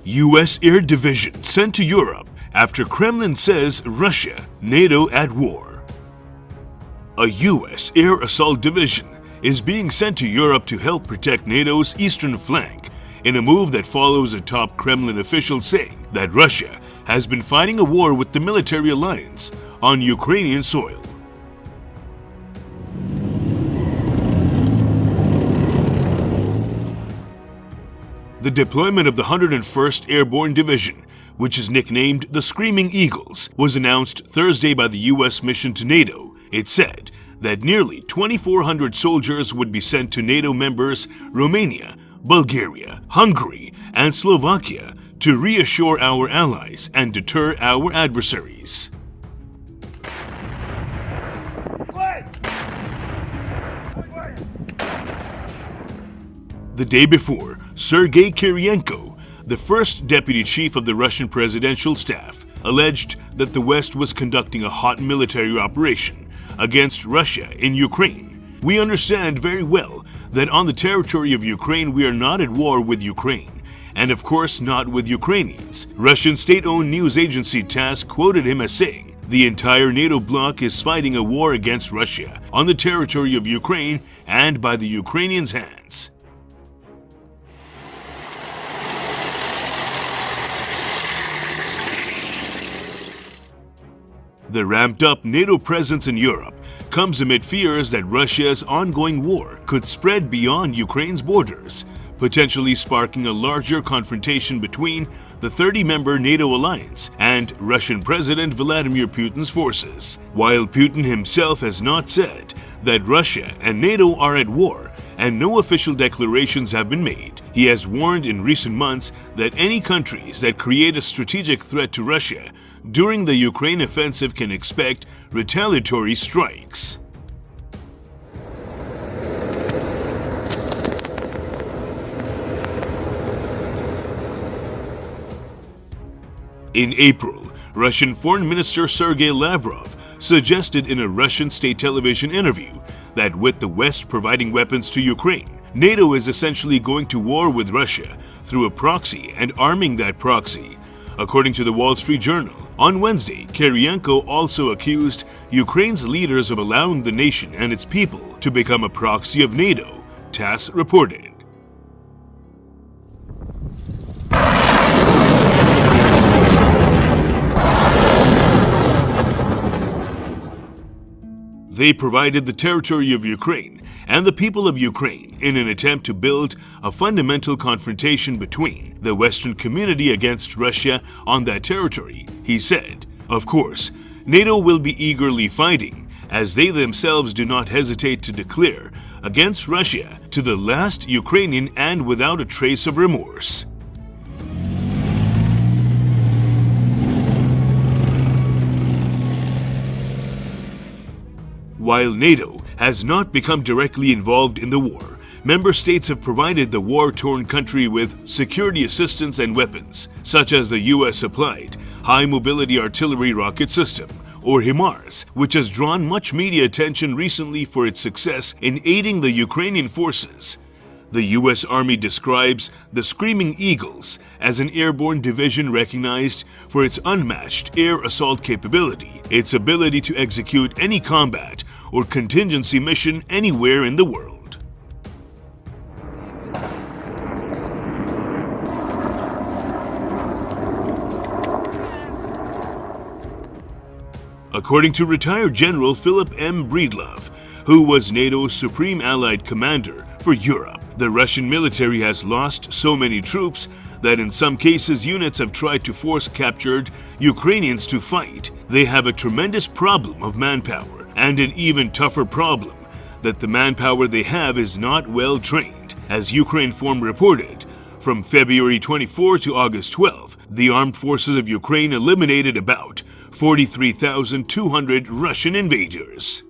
U.S. Air Division sent to Europe after Kremlin says Russia, NATO at war. A U.S. Air Assault Division is being sent to Europe to help protect NATO's eastern flank in a move that follows a top Kremlin official saying that Russia has been fighting a war with the military alliance on Ukrainian soil. The deployment of the 101st Airborne Division, which is nicknamed the Screaming Eagles, was announced Thursday by the U.S. mission to NATO. It said that nearly 2,400 soldiers would be sent to NATO members Romania, Bulgaria, Hungary and Slovakia to reassure our allies and deter our adversaries. The day before, Sergei Kirienko, the first deputy chief of the Russian presidential staff, alleged that the West was conducting a hot military operation against Russia in Ukraine. We understand very well that on the territory of Ukraine we are not at war with Ukraine, and of course not with Ukrainians. Russian state-owned news agency TASS quoted him as saying, "The entire NATO bloc is fighting a war against Russia on the territory of Ukraine and by the Ukrainians' hands." The ramped-up NATO presence in Europe comes amid fears that Russia's ongoing war could spread beyond Ukraine's borders, potentially sparking a larger confrontation between the 30-member NATO alliance and Russian President Vladimir Putin's forces. While Putin himself has not said that Russia and NATO are at war and no official declarations have been made, he has warned in recent months that any countries that create a strategic threat to Russia during the Ukraine offensive can expect retaliatory strikes. In April, Russian Foreign Minister Sergei Lavrov suggested in a Russian state television interview that with the West providing weapons to Ukraine, NATO is essentially going to war with Russia through a proxy and arming that proxy. According to the Wall Street Journal, on Wednesday, Kirienko also accused Ukraine's leaders of allowing the nation and its people to become a proxy of NATO, TASS reported. They provided the territory of Ukraine and the people of Ukraine in an attempt to build a fundamental confrontation between the Western community against Russia on that territory, he said. Of course, NATO will be eagerly fighting, as they themselves do not hesitate to declare against Russia to the last Ukrainian and without a trace of remorse. While NATO has not become directly involved in the war, member states have provided the war-torn country with security assistance and weapons, such as the U.S. supplied High Mobility Artillery Rocket System, or HIMARS, which has drawn much media attention recently for its success in aiding the Ukrainian forces. The U.S. Army describes the Screaming Eagles as an airborne division recognized for its unmatched air assault capability, its ability to execute any combat or contingency mission anywhere in the world. According to retired General Philip M. Breedlove, who was NATO's Supreme Allied Commander for Europe, the Russian military has lost so many troops that in some cases units have tried to force captured Ukrainians to fight. They have a tremendous problem of manpower, and an even tougher problem that the manpower they have is not well trained. As Ukrinform reported, from February 24 to August 12, the armed forces of Ukraine eliminated about 43,200 Russian invaders.